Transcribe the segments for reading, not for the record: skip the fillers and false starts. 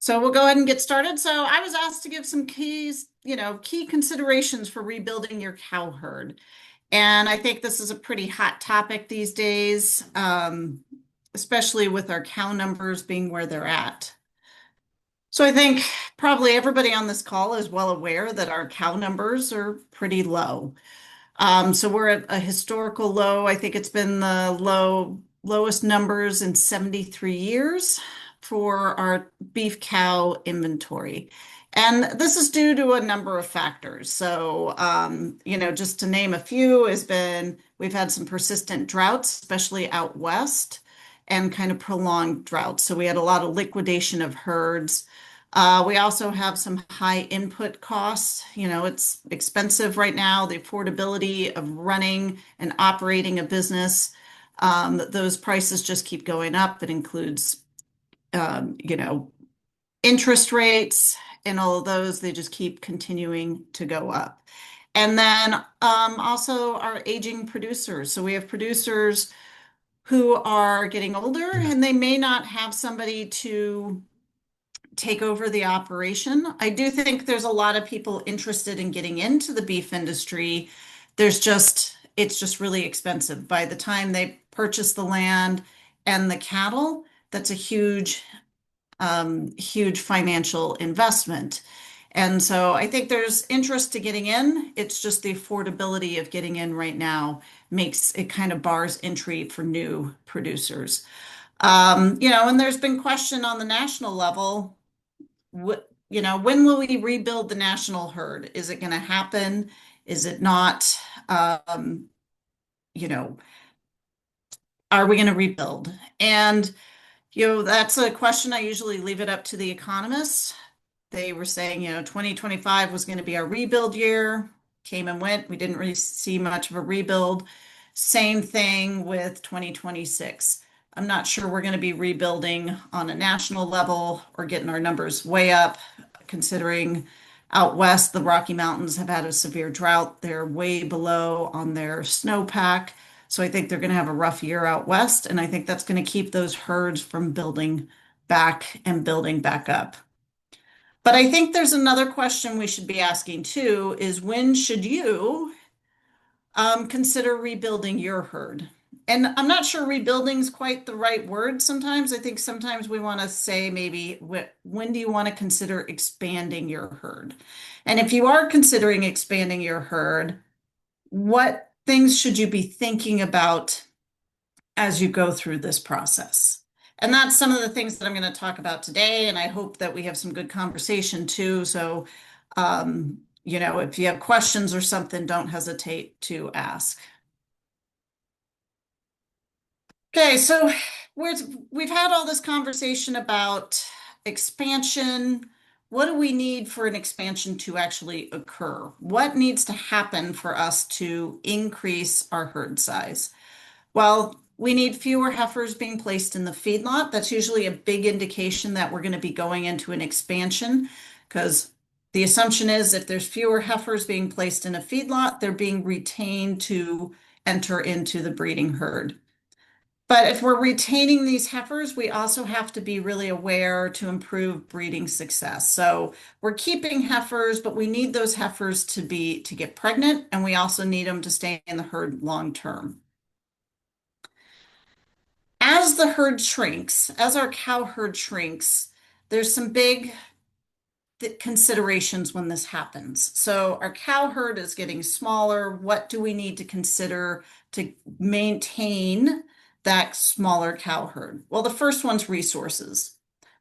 So we'll go ahead and get started. So I was asked to give some key considerations for rebuilding your cow herd. And I think this is a pretty hot topic these days, especially with our cow numbers being where they're at. So I think probably everybody on this call is well aware that our cow numbers are pretty low. So we're at a historical low. I think it's been the lowest numbers in 73 years for our beef cow inventory. And this is due to a number of factors. So, just to name a few, we've had some persistent droughts, especially out west, and kind of prolonged droughts. So we had a lot of liquidation of herds. We also have some high input costs. It's expensive right now, the affordability of running and operating a business. Those prices just keep going up. It includes, interest rates and all of those, they just keep continuing to go up. And then also our aging producers. So we have producers who are getting older and they may not have somebody to take over the operation. I do think there's a lot of people interested in getting into the beef industry. It's just really expensive. By the time they purchase the land and the cattle, that's a huge financial investment. And so I think there's interest to getting in. It's just the affordability of getting in right now makes it kind of bars entry for new producers. And there's been question on the national level, when will we rebuild the national herd? Is it going to happen? Is it not? You know, are we going to rebuild? And that's a question I usually leave it up to the economists. They were saying, 2025 was going to be our rebuild year, came and went. We didn't really see much of a rebuild. Same thing with 2026. I'm not sure we're going to be rebuilding on a national level or getting our numbers way up, considering out west, the Rocky Mountains have had a severe drought. They're way below on their snowpack. So I think they're going to have a rough year out west, and I think that's going to keep those herds from building back and building back up. But I think there's another question we should be asking too, is when should you consider rebuilding your herd? And I'm not sure rebuilding is quite the right word sometimes. I think sometimes we want to say maybe when do you want to consider expanding your herd? And if you are considering expanding your herd, what things should you be thinking about as you go through this process? And that's some of the things that I'm going to talk about today. And I hope that we have some good conversation too. So, if you have questions or something, don't hesitate to ask. Okay, so we've had all this conversation about expansion. What do we need for an expansion to actually occur? What needs to happen for us to increase our herd size? Well, we need fewer heifers being placed in the feedlot. That's usually a big indication that we're going to be going into an expansion, because the assumption is if there's fewer heifers being placed in a feedlot, they're being retained to enter into the breeding herd. But if we're retaining these heifers, we also have to be really aware to improve breeding success. So we're keeping heifers, but we need those heifers to get pregnant, and we also need them to stay in the herd long term. As the herd shrinks, as our cow herd shrinks, there's some big considerations when this happens. So our cow herd is getting smaller. What do we need to consider to maintain that smaller cow herd? Well, the first one's resources.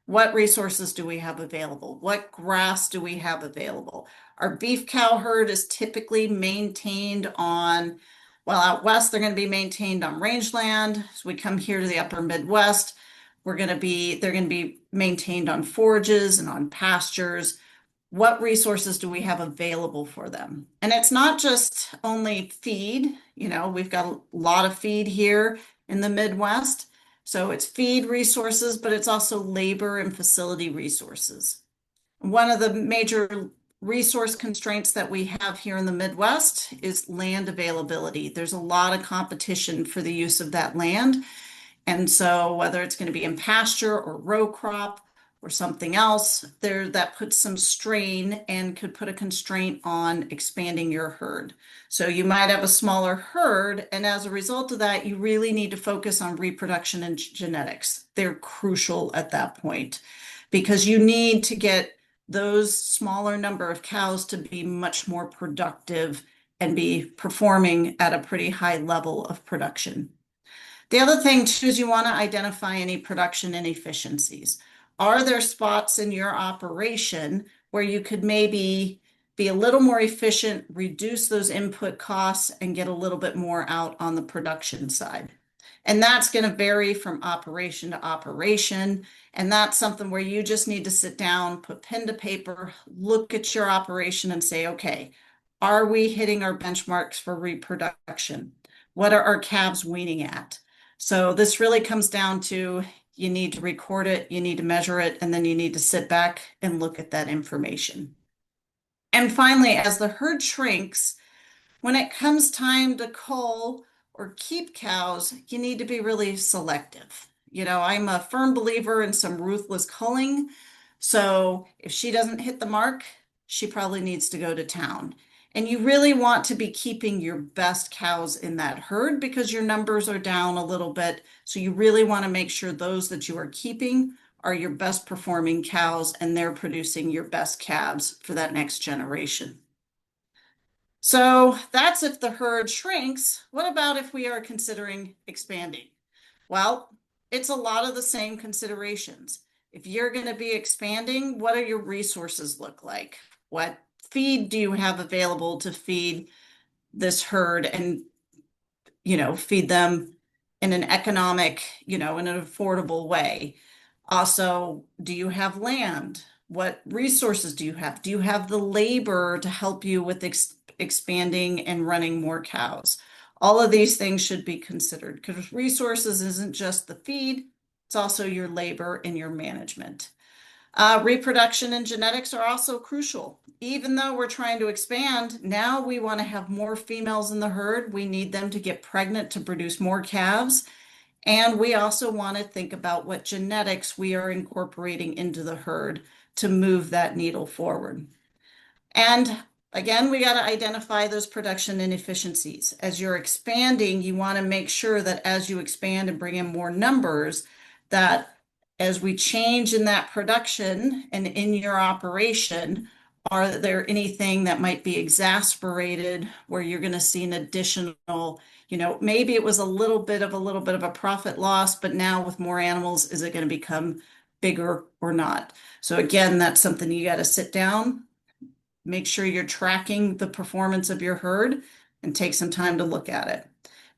What resources do we have available? What grass do we have available? Our beef cow herd is typically maintained on, well, out west, they're going to be maintained on rangeland. As we come here to the upper Midwest, they're going to be maintained on forages and on pastures. What resources do we have available for them? And it's not just only feed. We've got a lot of feed here in the Midwest. So it's feed resources, but it's also labor and facility resources. One of the major resource constraints that we have here in the Midwest is land availability. There's a lot of competition for the use of that land. And so whether it's going to be in pasture or row crop, or something else there that puts some strain and could put a constraint on expanding your herd. So you might have a smaller herd, and as a result of that, you really need to focus on reproduction and genetics. They're crucial at that point because you need to get those smaller number of cows to be much more productive and be performing at a pretty high level of production. The other thing too is you want to identify any production inefficiencies. Are there spots in your operation where you could maybe be a little more efficient, reduce those input costs, and get a little bit more out on the production side? And that's going to vary from operation to operation. And that's something where you just need to sit down, put pen to paper, look at your operation and say, okay, are we hitting our benchmarks for reproduction? What are our calves weaning at? So this really comes down to you need to record it, you need to measure it, and then you need to sit back and look at that information. And finally, as the herd shrinks, when it comes time to cull or keep cows, you need to be really selective. I'm a firm believer in some ruthless culling. So if she doesn't hit the mark, she probably needs to go to town. And you really want to be keeping your best cows in that herd because your numbers are down a little bit. So you really want to make sure those that you are keeping are your best performing cows and they're producing your best calves for that next generation. So that's if the herd shrinks. What about if we are considering expanding? Well, it's a lot of the same considerations. If you're going to be expanding, what do your resources look like? What feed do you have available to feed this herd and, feed them in an economic, in an affordable way? Also, do you have land? What resources do you have? Do you have the labor to help you with expanding and running more cows? All of these things should be considered because resources isn't just the feed, it's also your labor and your management. Reproduction and genetics are also crucial. Even though we're trying to expand, now we want to have more females in the herd. We need them to get pregnant to produce more calves. And we also want to think about what genetics we are incorporating into the herd to move that needle forward. And again, we got to identify those production inefficiencies. As you're expanding, you want to make sure that as you expand and bring in more numbers, that as we change in that production and in your operation, are there anything that might be exasperated where you're going to see an additional, maybe it was a little bit of a profit loss, but now with more animals, is it going to become bigger or not? So again, that's something you got to sit down, make sure you're tracking the performance of your herd and take some time to look at it.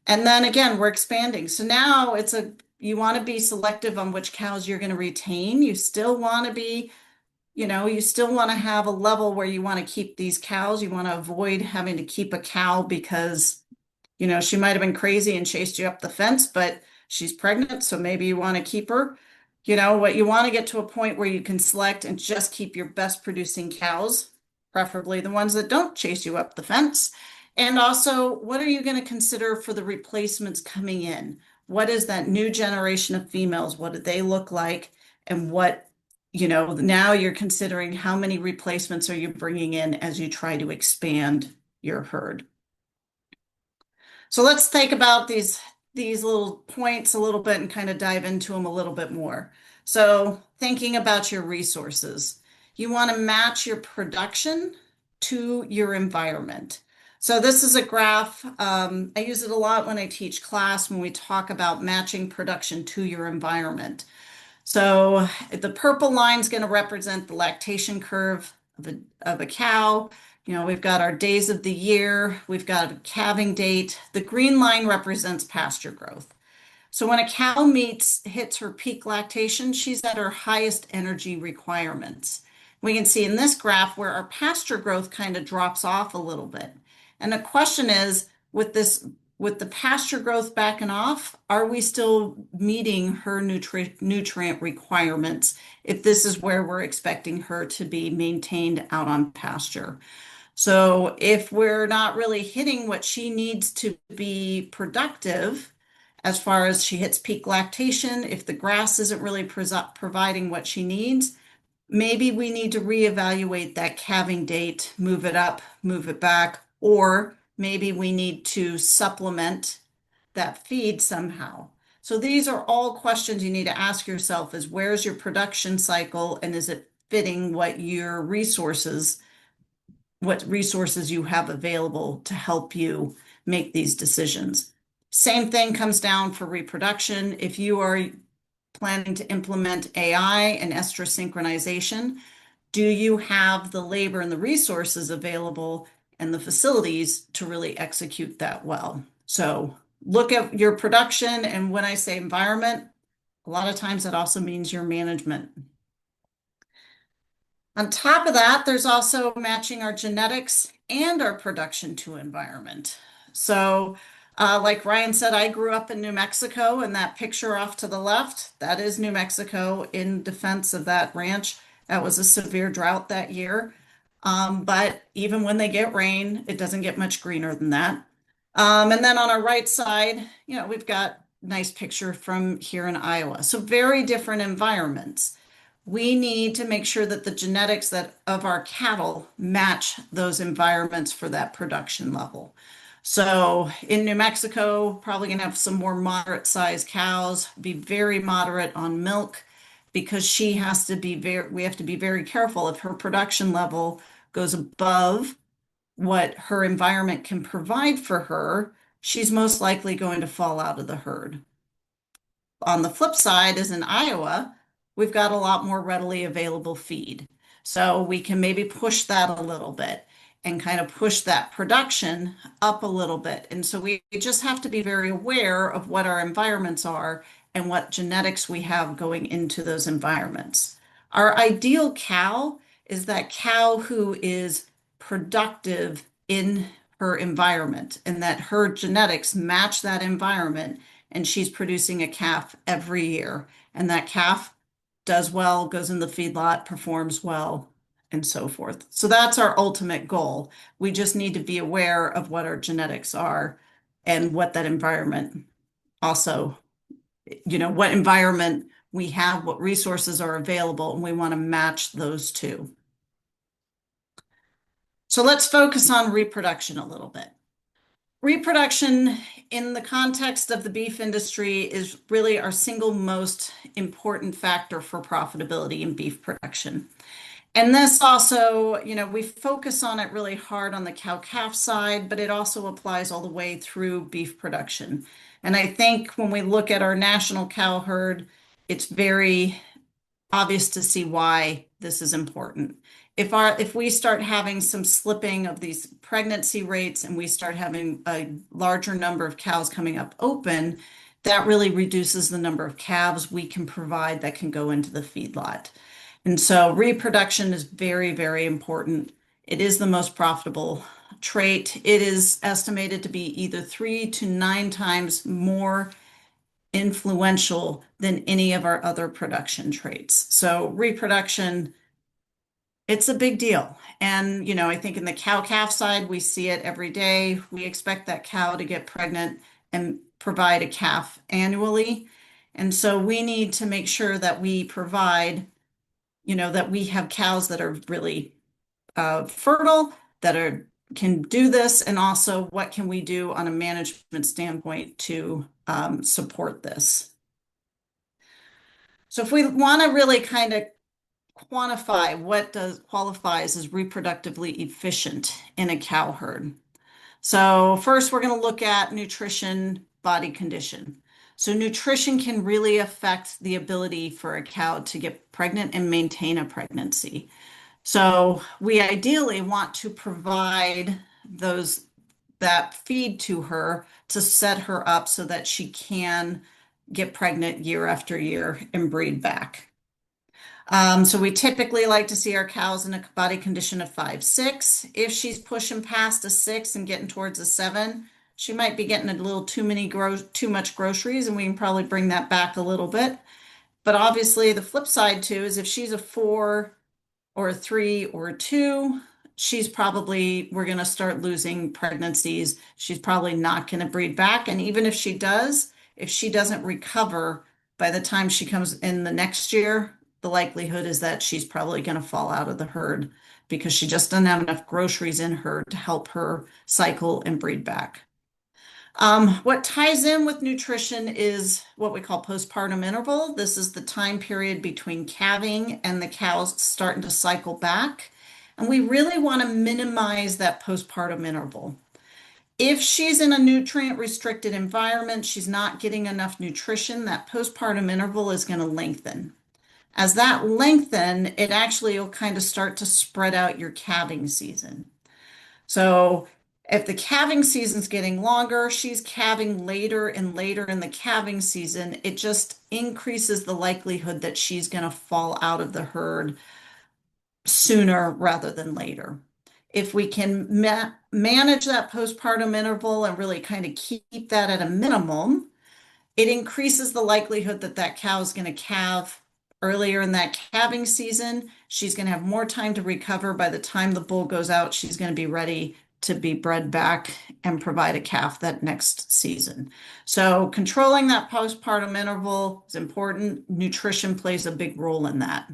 And then again, we're expanding. So now you want to be selective on which cows you're going to retain. You still want to be, you still want to have a level where you want to keep these cows. You want to avoid having to keep a cow because, she might have been crazy and chased you up the fence, but she's pregnant. So maybe you want to keep her. What you want to get to a point where you can select and just keep your best producing cows, preferably the ones that don't chase you up the fence. And also, what are you going to consider for the replacements coming in? What is that new generation of females? What do they look like? And now you're considering how many replacements are you bringing in as you try to expand your herd. So let's think about these little points a little bit and kind of dive into them a little bit more. So thinking about your resources, you want to match your production to your environment. So this is a graph. I use it a lot when I teach class when we talk about matching production to your environment. So the purple line is going to represent the lactation curve of a cow. We've got our days of the year. We've got a calving date. The green line represents pasture growth. So when a cow hits her peak lactation, she's at her highest energy requirements. We can see in this graph where our pasture growth kind of drops off a little bit. And the question is, with the pasture growth backing off, are we still meeting her nutrient requirements if this is where we're expecting her to be maintained out on pasture? So if we're not really hitting what she needs to be productive, as far as she hits peak lactation, if the grass isn't really providing what she needs, maybe we need to reevaluate that calving date, move it up, move it back, or maybe we need to supplement that feed somehow. So these are all questions you need to ask yourself is where's your production cycle and is it fitting what resources you have available to help you make these decisions. Same thing comes down for reproduction. If you are planning to implement AI and estrus synchronization, do you have the labor and the resources available and the facilities to really execute that well? So look at your production. And when I say environment, a lot of times that also means your management. On top of that, there's also matching our genetics and our production to environment. So, like Ryan said, I grew up in New Mexico, and that picture off to the left, that is New Mexico in defense of that ranch. That was a severe drought that year. But even when they get rain, it doesn't get much greener than that. And then on our right side, we've got nice picture from here in Iowa. So very different environments. We need to make sure that the genetics of our cattle match those environments for that production level. So in New Mexico, probably going to have some more moderate sized cows, be very moderate on milk because we have to be very careful if her production level goes above what her environment can provide for her, she's most likely going to fall out of the herd. On the flip side, as in Iowa, we've got a lot more readily available feed. So we can maybe push that a little bit and kind of push that production up a little bit. And so we just have to be very aware of what our environments are and what genetics we have going into those environments. Our ideal cow is that cow who is productive in her environment and that her genetics match that environment and she's producing a calf every year. And that calf does well, goes in the feedlot, performs well, and so forth. So that's our ultimate goal. We just need to be aware of what our genetics are and what that environment also, what environment we have, what resources are available, and we want to match those two. So let's focus on reproduction a little bit. Reproduction in the context of the beef industry is really our single most important factor for profitability in beef production. And this also, we focus on it really hard on the cow-calf side, but it also applies all the way through beef production. And I think when we look at our national cow herd, it's very obvious to see why this is important. If we start having some slipping of these pregnancy rates and we start having a larger number of cows coming up open, that really reduces the number of calves we can provide that can go into the feedlot. And so reproduction is very, very important. It is the most profitable trait. It is estimated to be either 3 to 9 times more influential than any of our other production traits. So reproduction, it's a big deal. And, I think in the cow-calf side, we see it every day. We expect that cow to get pregnant and provide a calf annually. And so we need to make sure that we provide, that we have cows that are really fertile, can do this, and also what can we do on a management standpoint to support this. So if we want to really kind of quantify what qualifies as reproductively efficient in a cow herd. So first we're going to look at nutrition, body condition. So nutrition can really affect the ability for a cow to get pregnant and maintain a pregnancy. So we ideally want to provide that feed to her to set her up so that she can get pregnant year after year and breed back. So we typically like to see our cows in a body condition of 5-6. If she's pushing past a 6 and getting towards a 7, she might be getting a little too much groceries, and we can probably bring that back a little bit. But obviously the flip side too is if she's a 4 or a 3 or a 2, we're going to start losing pregnancies. She's probably not going to breed back. And even if she does, if she doesn't recover by the time she comes in the next year, the likelihood is that she's probably going to fall out of the herd because she just doesn't have enough groceries in her to help her cycle and breed back. What ties in with nutrition is what we call postpartum interval. This is the time period between calving and the cows starting to cycle back. And we really want to minimize that postpartum interval. If she's in a nutrient restricted environment, she's not getting enough nutrition, that postpartum interval is going to lengthen. As that lengthen, it actually will kind of start to spread out your calving season. So if the calving season's getting longer, she's calving later and later in the calving season, it just increases the likelihood that she's going to fall out of the herd sooner rather than later. If we can manage that postpartum interval and really kind of keep that at a minimum, it increases the likelihood that that cow is going to calve earlier in that calving season. She's going to have more time to recover. By the time the bull goes out, she's going to be ready to be bred back and provide a calf that next season. So controlling that postpartum interval is important. Nutrition plays a big role in that.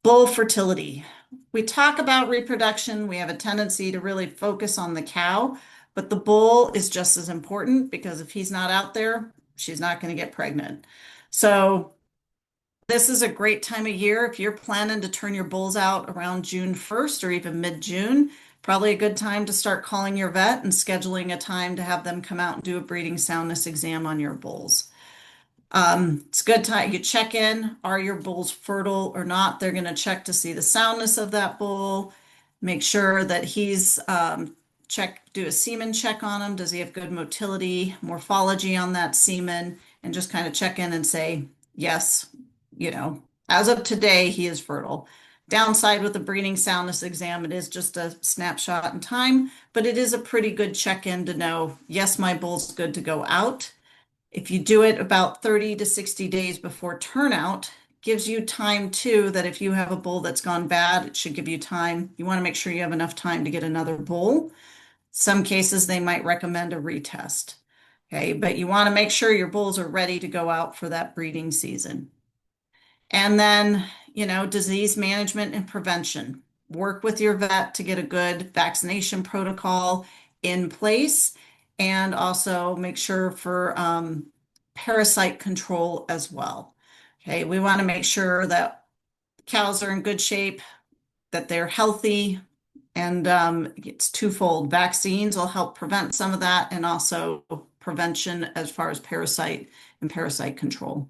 Bull fertility. We talk about reproduction. We have a tendency to really focus on the cow, but the bull is just as important because if he's not out there, she's not going to get pregnant. So this is a great time of year. If you're planning to turn your bulls out around June 1st or even mid-June, probably a good time to start calling your vet and scheduling a time to have them come out and do a breeding soundness exam on your bulls. It's a good time. You check in. Are your bulls fertile or not? They're going to check to see the soundness of that bull, make sure that he's do a semen check on him. Does he have good motility, morphology on that semen? And just kind of check in and say, yes, as of today, he is fertile. Downside with the breeding soundness exam, it is just a snapshot in time, but it is a pretty good check-in to know, yes, my bull's good to go out. If you do it about 30 to 60 days before turnout, gives you time too, that if you have a bull that's gone bad, it should give you time. You want to make sure you have enough time to get another bull. Some cases they might recommend a retest. Okay, but you want to make sure your bulls are ready to go out for that breeding season. And then, disease management and prevention. Work with your vet to get a good vaccination protocol in place and also make sure for parasite control as well. Okay, we want to make sure that cows are in good shape, that they're healthy, and it's twofold. Vaccines will help prevent some of that and also prevention as far as parasite and parasite control.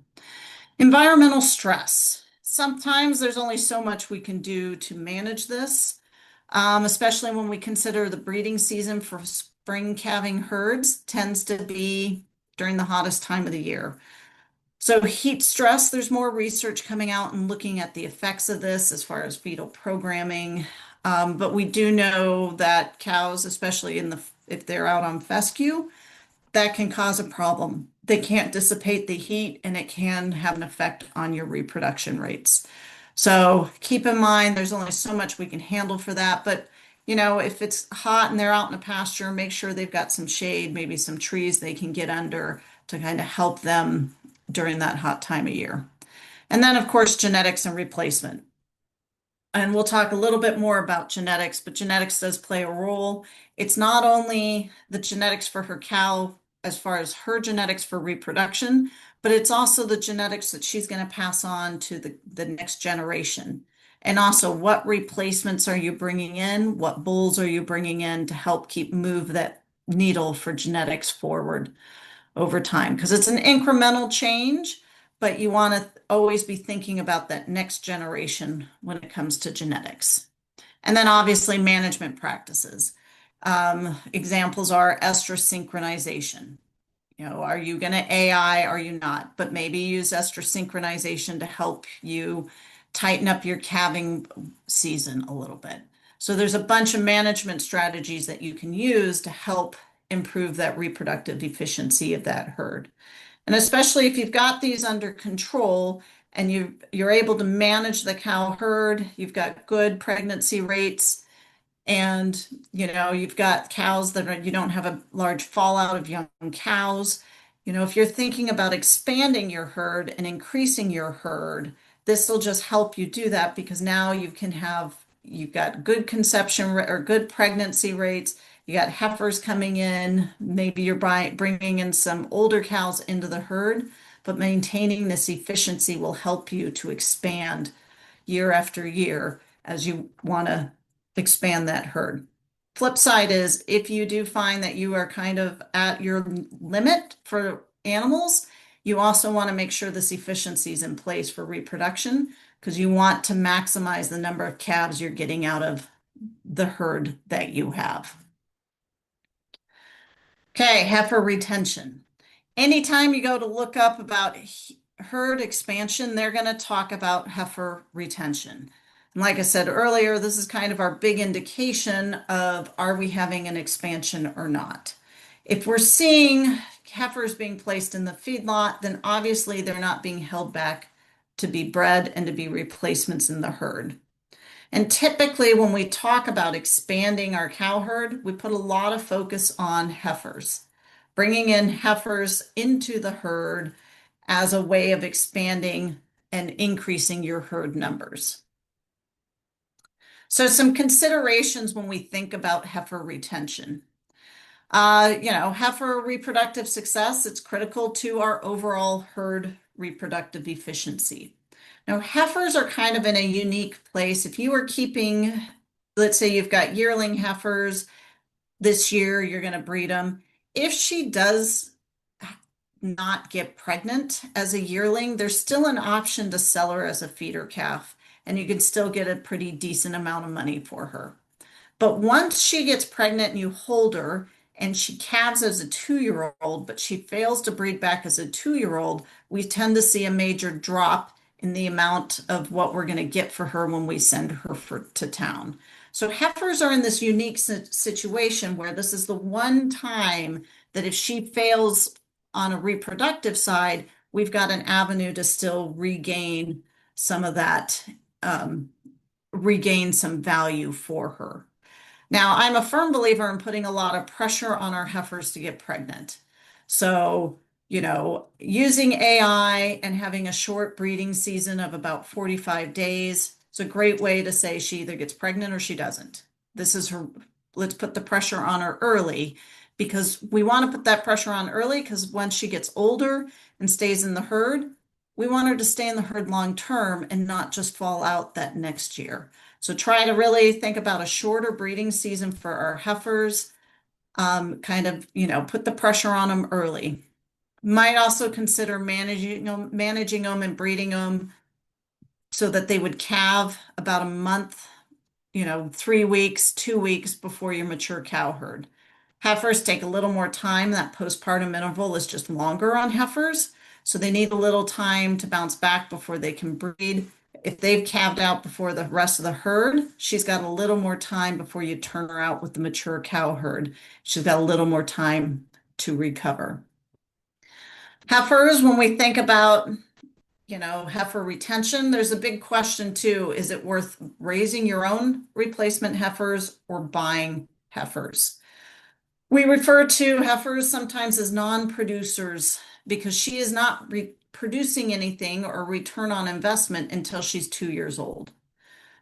Environmental stress. Sometimes there's only so much we can do to manage this, especially when we consider the breeding season for spring calving herds tends to be during the hottest time of the year. So heat stress, there's more research coming out and looking at the effects of this as far as fetal programming. But we do know that cows, especially if they're out on fescue, that can cause a problem. They can't dissipate the heat and it can have an effect on your reproduction rates. So keep in mind, there's only so much we can handle for that. But, if it's hot and they're out in a pasture, make sure they've got some shade, maybe some trees they can get under to kind of help them during that hot time of year. And then, of course, genetics and replacement. And we'll talk a little bit more about genetics, but genetics does play a role. It's not only the genetics for her cow as far as her genetics for reproduction, but it's also the genetics that she's going to pass on to the next generation. And also, what replacements are you bringing in? What bulls are you bringing in to help move that needle for genetics forward over time? Because it's an incremental change, but you want to always be thinking about that next generation when it comes to genetics. And then obviously management practices. Examples are estrus synchronization. Are you going to AI? Are you not? But maybe use estrus synchronization to help you tighten up your calving season a little bit. So there's a bunch of management strategies that you can use to help improve that reproductive efficiency of that herd. And especially if you've got these under control and you're able to manage the cow herd, you've got good pregnancy rates, and you've got cows you don't have a large fallout of young cows. If you're thinking about expanding your herd and increasing your herd, This will just help you do that because now you've got good or good pregnancy rates. You got heifers coming in. Maybe you're bringing in some older cows into the herd, but maintaining this efficiency will help you to expand year after year as you want to expand that herd. Flip side is if you do find that you are kind of at your limit for animals, you also want to make sure this efficiency is in place for reproduction because you want to maximize the number of calves you're getting out of the herd that you have. Okay, heifer retention. Anytime you go to look up about herd expansion, they're going to talk about heifer retention. And like I said earlier, this is kind of our big indication of are we having an expansion or not. If we're seeing heifers being placed in the feedlot, then obviously they're not being held back to be bred and to be replacements in the herd. And typically, when we talk about expanding our cow herd, we put a lot of focus on heifers, bringing in heifers into the herd as a way of expanding and increasing your herd numbers. So, some considerations when we think about heifer retention. Heifer reproductive success, it's critical to our overall herd reproductive efficiency. Now, heifers are kind of in a unique place. If you are keeping, let's say you've got yearling heifers this year, you're going to breed them. If she does not get pregnant as a yearling, there's still an option to sell her as a feeder calf, and you can still get a pretty decent amount of money for her. But once she gets pregnant and you hold her and she calves as a 2-year-old, but she fails to breed back as a 2-year-old, we tend to see a major drop in the amount of what we're going to get for her when we send her to town. So heifers are in this unique situation where this is the one time that if she fails on a reproductive side, we've got an avenue to still regain some of that, regain some value for her. Now, I'm a firm believer in putting a lot of pressure on our heifers to get pregnant. So, using AI and having a short breeding season of about 45 days is a great way to say she either gets pregnant or she doesn't. This is her, let's put the pressure on her early because we want to put that pressure on early because once she gets older and stays in the herd, we want her to stay in the herd long term and not just fall out that next year. So try to really think about a shorter breeding season for our heifers, put the pressure on them early. Might also consider managing them and breeding them so that they would calve about a month, 3 weeks, 2 weeks before your mature cow herd. Heifers take a little more time. That postpartum interval is just longer on heifers. So they need a little time to bounce back before they can breed. If they've calved out before the rest of the herd, she's got a little more time before you turn her out with the mature cow herd. She's got a little more time to recover. Heifers, when we think about, heifer retention, there's a big question too. Is it worth raising your own replacement heifers or buying heifers? We refer to heifers sometimes as non-producers because she is not producing anything or return on investment until she's 2 years old.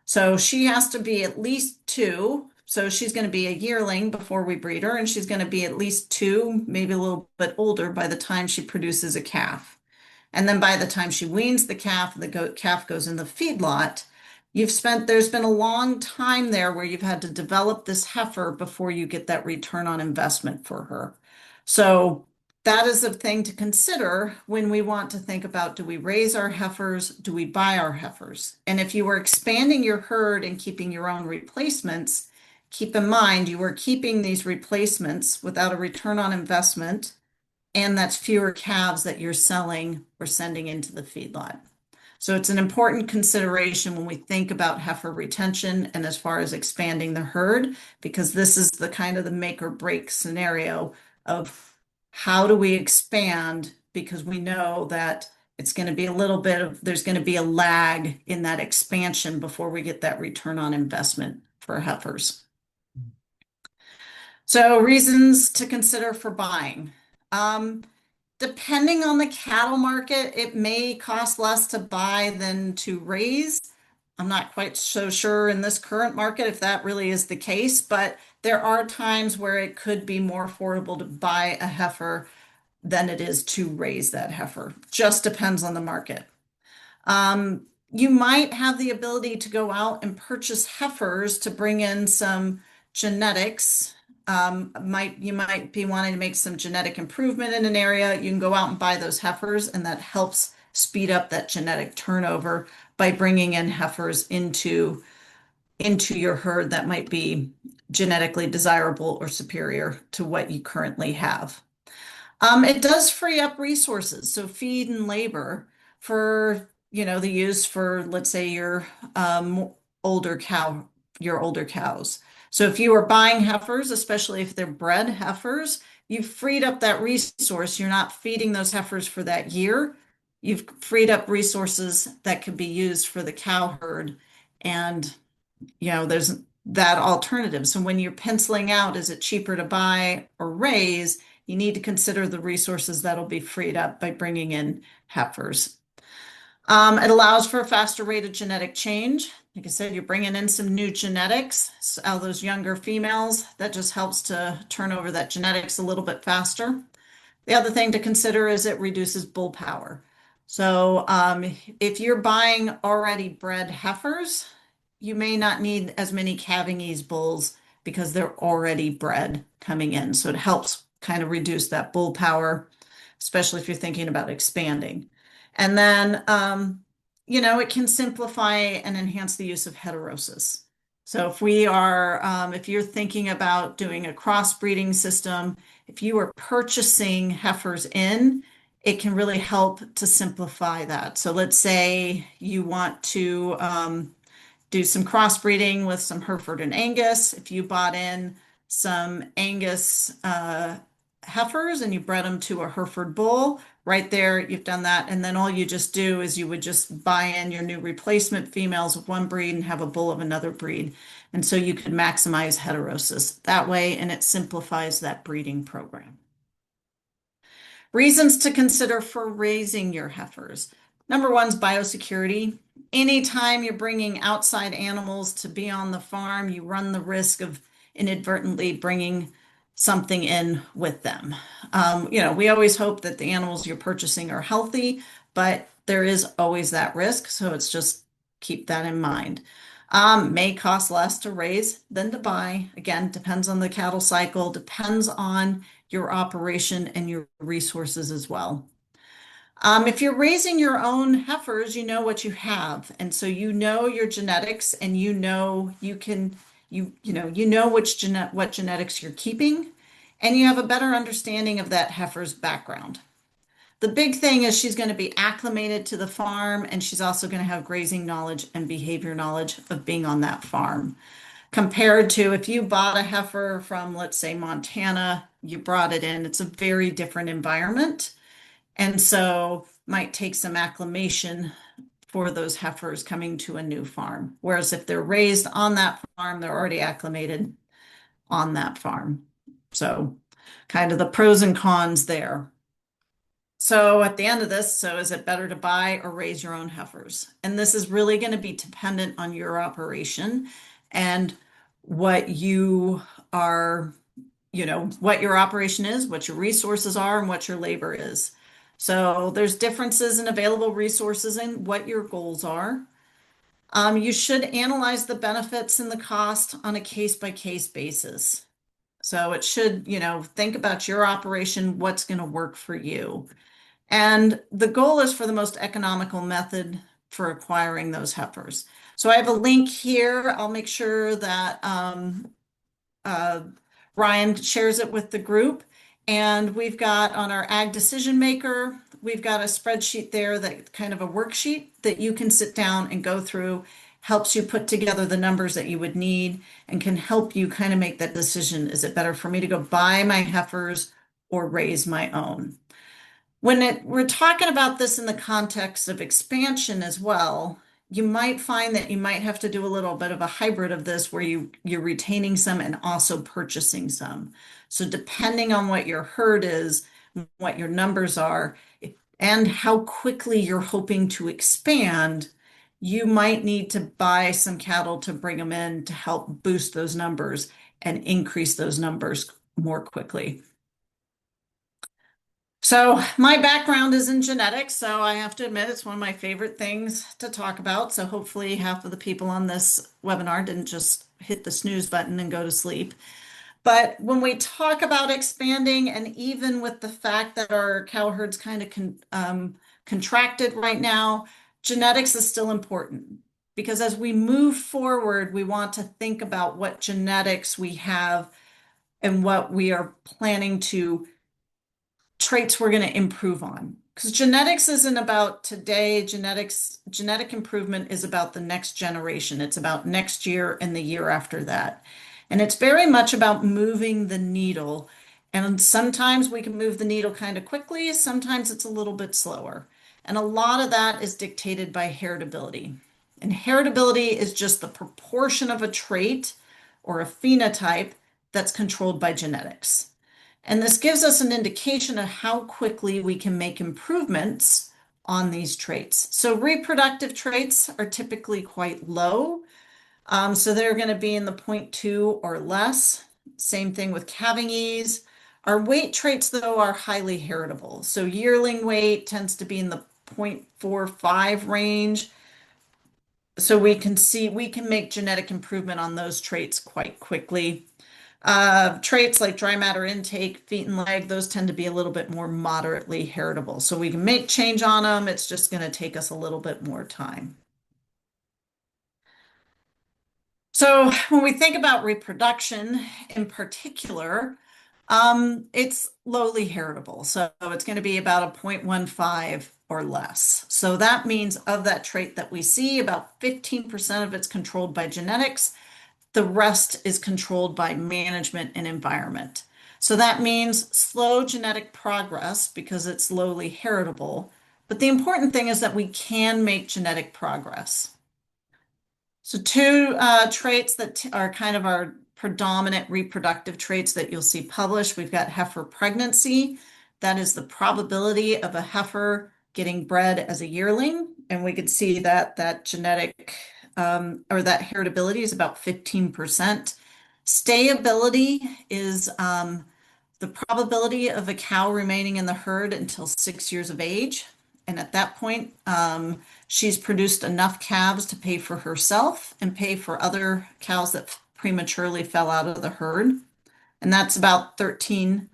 So she has to be at least 2. So she's going to be a yearling before we breed her, and she's going to be at least 2, maybe a little bit older by the time she produces a calf. And then by the time she weans the calf, the calf goes in the feedlot. There's been a long time there where you've had to develop this heifer before you get that return on investment for her. So that is a thing to consider when we want to think about, do we raise our heifers? Do we buy our heifers? And if you were expanding your herd and keeping your own replacements, keep in mind you are keeping these replacements without a return on investment, and that's fewer calves that you're selling or sending into the feedlot. So it's an important consideration when we think about heifer retention and as far as expanding the herd, because this is the kind of the make or break scenario of how do we expand, because we know that it's going to be there's going to be a lag in that expansion before we get that return on investment for heifers. So reasons to consider for buying. Depending on the cattle market, it may cost less to buy than to raise. I'm not quite so sure in this current market if that really is the case, but there are times where it could be more affordable to buy a heifer than it is to raise that heifer. Just depends on the market. You might have the ability to go out and purchase heifers to bring in some genetics. You might be wanting to make some genetic improvement in an area. You can go out and buy those heifers, and that helps speed up that genetic turnover by bringing in heifers into your herd that might be genetically desirable or superior to what you currently have. It does free up resources, so feed and labor for, the use for, let's say, older cow, your older cows. So if you are buying heifers, especially if they're bred heifers, you've freed up that resource. You're not feeding those heifers for that year. You've freed up resources that could be used for the cow herd. And, there's that alternative. So when you're penciling out, is it cheaper to buy or raise? You need to consider the resources that'll be freed up by bringing in heifers. It allows for a faster rate of genetic change. Like I said, you're bringing in some new genetics out of those younger females. That just helps to turn over that genetics a little bit faster. The other thing to consider is it reduces bull power. So if you're buying already bred heifers, you may not need as many calving ease bulls because they're already bred coming in. So it helps kind of reduce that bull power, especially if you're thinking about expanding. And then, it can simplify and enhance the use of heterosis. So if you're thinking about doing a crossbreeding system, if you are purchasing heifers in, it can really help to simplify that. So let's say you want to do some crossbreeding with some Hereford and Angus. If you bought in some Angus heifers and you bred them to a Hereford bull, right there, you've done that. And then all you just do is you would just buy in your new replacement females of one breed and have a bull of another breed. And so you could maximize heterosis that way, and it simplifies that breeding program. Reasons to consider for raising your heifers. Number one is biosecurity. Anytime you're bringing outside animals to be on the farm, you run the risk of inadvertently bringing something in with them. We always hope that the animals you're purchasing are healthy, but there is always that risk. So it's just keep that in mind. May cost less to raise than to buy. Again, depends on the cattle cycle, depends on your operation and your resources as well. If you're raising your own heifers, you know what you have. And so you know your genetics and you know what genetics you're keeping, and you have a better understanding of that heifer's background. The big thing is she's going to be acclimated to the farm, and she's also going to have grazing knowledge and behavior knowledge of being on that farm. Compared to if you bought a heifer from, let's say, Montana, you brought it in, it's a very different environment. And so might take some acclimation for those heifers coming to a new farm. Whereas if they're raised on that farm, they're already acclimated on that farm. So kind of the pros and cons there. So at the end of this, so is it better to buy or raise your own heifers? And this is really going to be dependent on your operation and what you are, what your operation is, what your resources are, and what your labor is. So there's differences in available resources and what your goals are. You should analyze the benefits and the cost on a case-by-case basis. So it should, think about your operation, what's going to work for you. And the goal is for the most economical method for acquiring those heifers. So I have a link here. I'll make sure that Ryan shares it with the group. And we've got on our Ag Decision Maker, we've got a spreadsheet there that kind of a worksheet that you can sit down and go through, helps you put together the numbers that you would need and can help you kind of make that decision. Is it better for me to go buy my heifers or raise my own? We're talking about this in the context of expansion as well, you might find that you might have to do a little bit of a hybrid of this where you're retaining some and also purchasing some. So depending on what your herd is, what your numbers are, and how quickly you're hoping to expand, you might need to buy some cattle to bring them in to help boost those numbers and increase those numbers more quickly. So my background is in genetics, so I have to admit it's one of my favorite things to talk about. So hopefully half of the people on this webinar didn't just hit the snooze button and go to sleep. But when we talk about expanding, and even with the fact that our cow herd's kind of contracted right now, genetics is still important because as we move forward, we want to think about what genetics we have and what we are planning to traits we're going to improve on. Because genetics isn't about today, genetic improvement is about the next generation. It's about next year and the year after that. And it's very much about moving the needle. And sometimes we can move the needle kind of quickly, sometimes it's a little bit slower. And a lot of that is dictated by heritability. And heritability is just the proportion of a trait or a phenotype that's controlled by genetics. And this gives us an indication of how quickly we can make improvements on these traits. So reproductive traits are typically quite low. So they're going to be in the 0.2 or less. Same thing with calving ease. Our weight traits, though, are highly heritable. So yearling weight tends to be in the 0.45 range. So we can make genetic improvement on those traits quite quickly. Traits like dry matter intake, feet and leg, those tend to be a little bit more moderately heritable. So we can make change on them. It's just going to take us a little bit more time. So when we think about reproduction in particular, it's lowly heritable. So it's going to be about a 0.15 or less. So that means of that trait that we see, about 15% of it's controlled by genetics. The rest is controlled by management and environment. So that means slow genetic progress because it's lowly heritable. But the important thing is that we can make genetic progress. So two traits that are kind of our predominant reproductive traits that you'll see published. We've got heifer pregnancy. That is the probability of a heifer getting bred as a yearling. And we could see that that genetic or that heritability is about 15%. Stayability is the probability of a cow remaining in the herd until 6 years of age. And at that point, she's produced enough calves to pay for herself and pay for other cows that prematurely fell out of the herd. And that's about 13%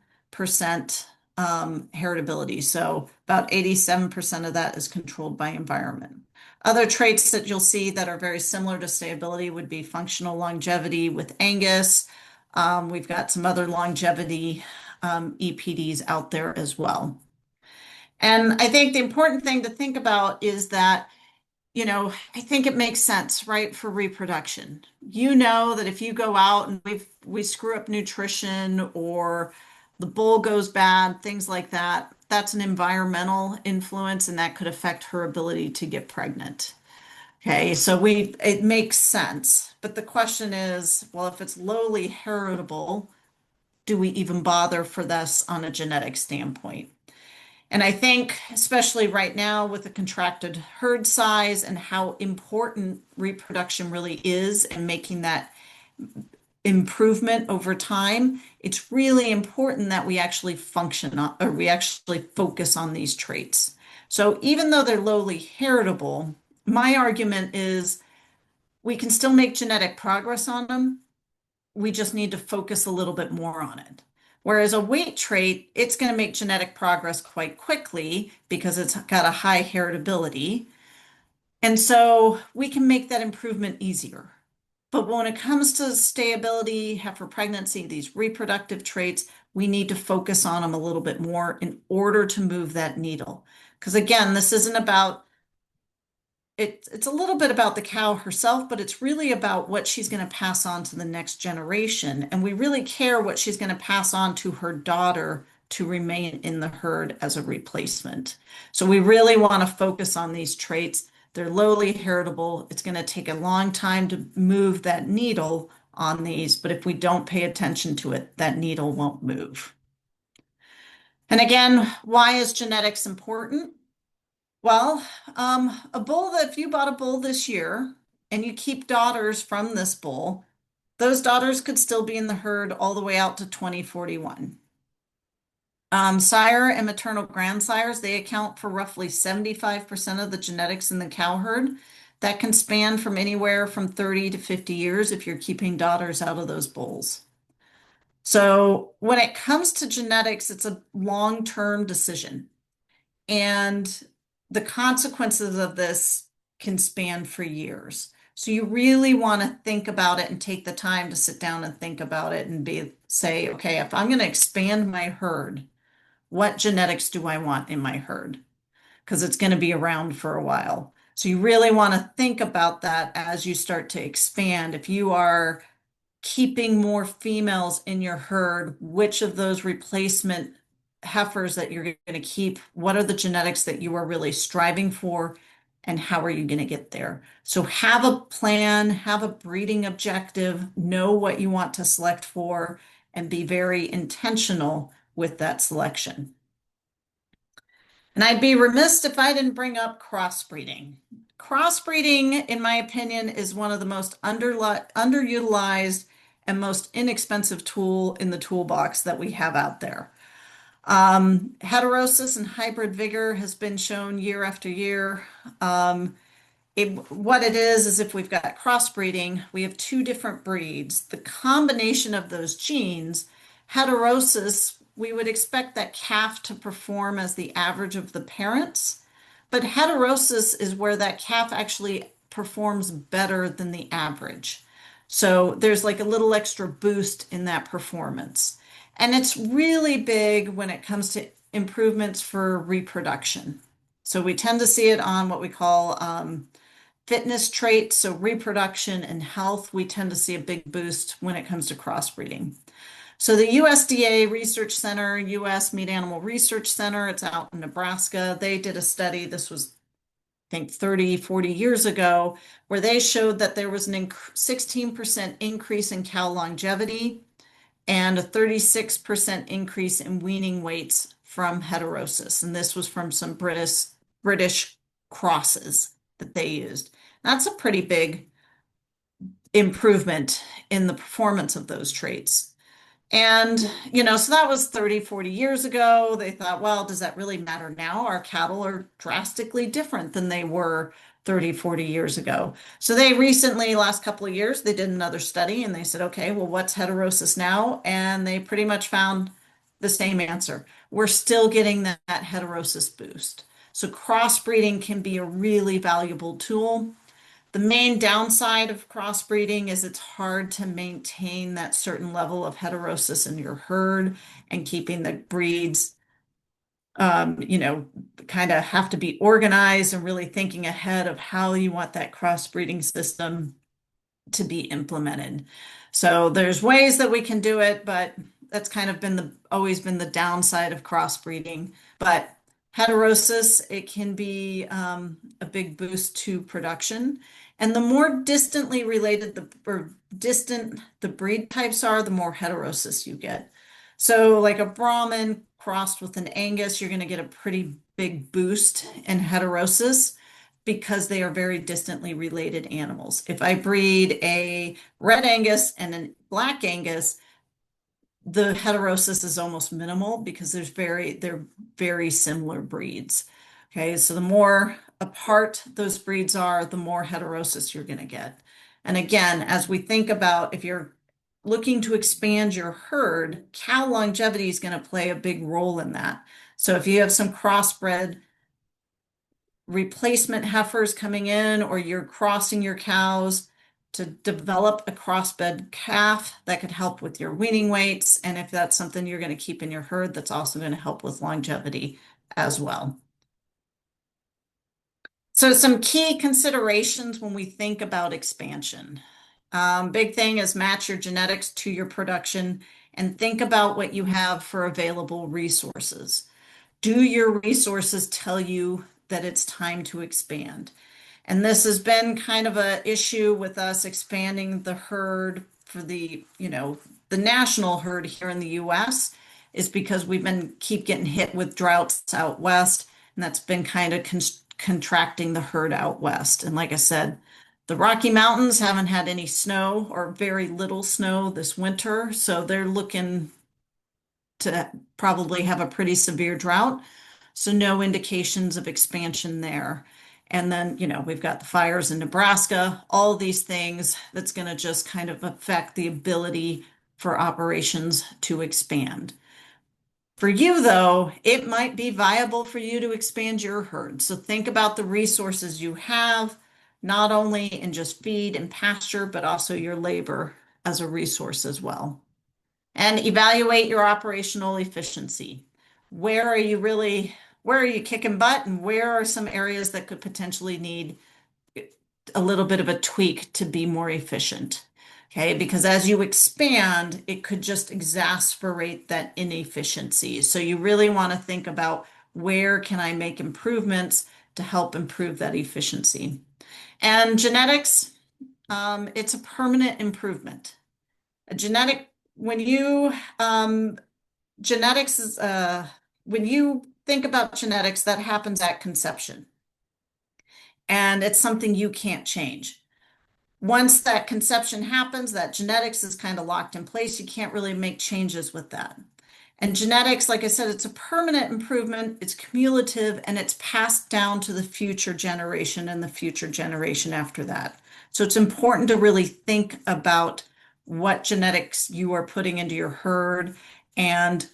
heritability. So about 87% of that is controlled by environment. Other traits that you'll see that are very similar to stability would be functional longevity with Angus. We've got some other longevity EPDs out there as well. And I think the important thing to think about is that, I think it makes sense, right, for reproduction. You know that if you go out and we screw up nutrition or the bull goes bad, things like that, that's an environmental influence and that could affect her ability to get pregnant. Okay, so it makes sense. But the question is, well, if it's lowly heritable, do we even bother for this on a genetic standpoint? And I think, especially right now with the contracted herd size and how important reproduction really is and making that improvement over time, it's really important that we actually function on, or we actually focus on these traits. So even though they're lowly heritable, my argument is we can still make genetic progress on them. We just need to focus a little bit more on it. Whereas a weight trait, it's going to make genetic progress quite quickly because it's got a high heritability. And so we can make that improvement easier. But when it comes to stayability, heifer pregnancy, these reproductive traits, we need to focus on them a little bit more in order to move that needle. Because again, this isn't about it's a little bit about the cow herself, but it's really about what she's going to pass on to the next generation. And we really care what she's going to pass on to her daughter to remain in the herd as a replacement. So we really want to focus on these traits. They're lowly heritable. It's going to take a long time to move that needle on these, but if we don't pay attention to it, that needle won't move. And again, why is genetics important? Well, a bull that if you bought a bull this year and you keep daughters from this bull, those daughters could still be in the herd all the way out to 2041. Sire and maternal grandsires, they account for roughly 75% of the genetics in the cow herd. That can span from anywhere from 30 to 50 years if you're keeping daughters out of those bulls. So when it comes to genetics, it's a long-term decision. And the consequences of this can span for years. So you really want to think about it and take the time to sit down and think about it and say, okay, if I'm going to expand my herd, what genetics do I want in my herd? Because it's going to be around for a while. So you really want to think about that as you start to expand. If you are keeping more females in your herd, which of those replacement heifers that you're going to keep, what are the genetics that you are really striving for, and how are you going to get there? So have a plan, have a breeding objective, know what you want to select for, and be very intentional with that selection. And I'd be remiss if I didn't bring up crossbreeding. Crossbreeding, in my opinion, is one of the most underutilized and most inexpensive tool in the toolbox that we have out there. Heterosis and hybrid vigor has been shown year after year. What it is if we've got crossbreeding, we have two different breeds. The combination of those genes, heterosis, we would expect that calf to perform as the average of the parents, but heterosis is where that calf actually performs better than the average. So there's like a little extra boost in that performance. And it's really big when it comes to improvements for reproduction. So we tend to see it on what we call fitness traits, so reproduction and health, we tend to see a big boost when it comes to crossbreeding. So the USDA Research Center, US Meat Animal Research Center, it's out in Nebraska. They did a study, this was, I think, 30, 40 years ago, where they showed that there was an 16% increase in cow longevity and a 36% increase in weaning weights from heterosis. And this was from some British crosses that they used. That's a pretty big improvement in the performance of those traits. And, so that was 30, 40 years ago. They thought, well, does that really matter now? Our cattle are drastically different than they were 30, 40 years ago. So they recently, last couple of years, they did another study and they said, okay, well, what's heterosis now? And they pretty much found the same answer. We're still getting that heterosis boost. So crossbreeding can be a really valuable tool. The main downside of crossbreeding is it's hard to maintain that certain level of heterosis in your herd and keeping the breeds, kind of have to be organized and really thinking ahead of how you want that crossbreeding system to be implemented. So there's ways that we can do it, but that's kind of always been the downside of crossbreeding. But heterosis, it can be a big boost to production. And the more distantly related distant the breed types are, the more heterosis you get. So like a Brahman crossed with an Angus, you're going to get a pretty big boost in heterosis because they are very distantly related animals. If I breed a red Angus and a black Angus, the heterosis is almost minimal because they're very similar breeds. Okay, so the more apart those breeds are, the more heterosis you're going to get. And again, as we think about if you're looking to expand your herd, cow longevity is going to play a big role in that. So if you have some crossbred replacement heifers coming in, or you're crossing your cows to develop a crossbred calf, that could help with your weaning weights. And if that's something you're going to keep in your herd, that's also going to help with longevity as well. So some key considerations when we think about expansion. Big thing is match your genetics to your production and think about what you have for available resources. Do your resources tell you that it's time to expand? And this has been kind of an issue with us expanding the herd for the national herd here in the US. is because we've been keep getting hit with droughts out west, and that's been kind of contracting the herd out west. And like I said, the Rocky Mountains haven't had any snow or very little snow this winter, so they're looking to probably have a pretty severe drought. So no indications of expansion there. And then, we've got the fires in Nebraska, all these things that's going to just kind of affect the ability for operations to expand. For you, though, it might be viable for you to expand your herd. So think about the resources you have, not only in just feed and pasture, but also your labor as a resource as well. And evaluate your operational efficiency. Where are you kicking butt, and where are some areas that could potentially need a little bit of a tweak to be more efficient? Okay, because as you expand, it could just exacerbate that inefficiency. So you really want to think about, where can I make improvements to help improve that efficiency? And genetics, it's a permanent improvement. A genetic, when you genetics is when you think about genetics, that happens at conception, and it's something you can't change. Once that conception happens, that genetics is kind of locked in place. You can't really make changes with that. And genetics, like I said, it's a permanent improvement, it's cumulative, and it's passed down to the future generation and the future generation after that. So it's important to really think about what genetics you are putting into your herd, and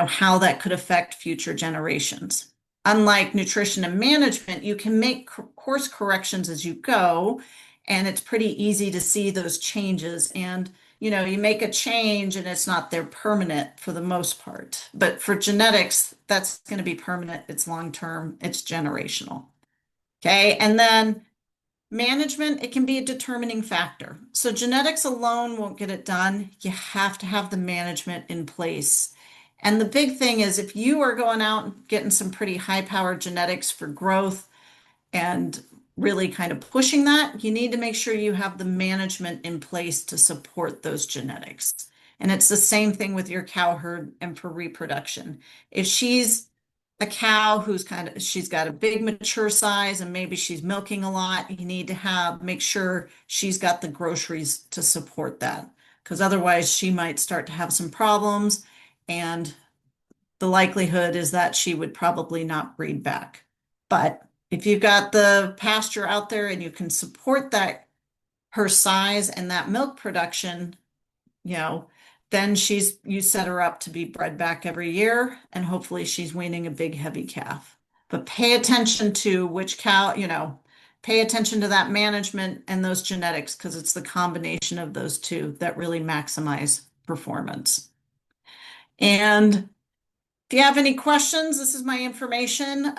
how that could affect future generations. Unlike nutrition and management, you can make course corrections as you go, and it's pretty easy to see those changes. And you make a change and it's not there permanent for the most part. But for genetics, that's going to be permanent, it's long term, it's generational. Okay, and then management, it can be a determining factor. So genetics alone won't get it done. You have to have the management in place. And the big thing is, if you are going out and getting some pretty high-powered genetics for growth and really kind of pushing that, you need to make sure you have the management in place to support those genetics. And it's the same thing with your cow herd and for reproduction. If she's a cow who's she's got a big mature size and maybe she's milking a lot, you need to make sure she's got the groceries to support that, because otherwise she might start to have some problems, and the likelihood is that she would probably not breed back. But if you've got the pasture out there and you can support that, her size and that milk production, then you set her up to be bred back every year, and hopefully she's weaning a big, heavy calf. But pay attention to which cow, pay attention to that management and those genetics, because it's the combination of those two that really maximize performance. And if you have any questions, this is my information.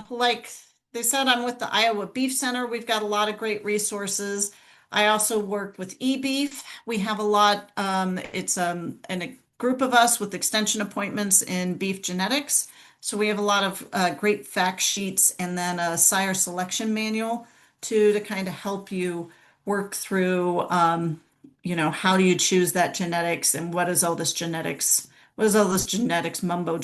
Like they said, I'm with the Iowa Beef Center. We've got a lot of great resources. I also work with eBeef. We have a lot, it's in a group of us with extension appointments in beef genetics. So we have a lot of great fact sheets, and then a sire selection manual to kind of help you work through, how do you choose that genetics, and what is all this genetics mumbo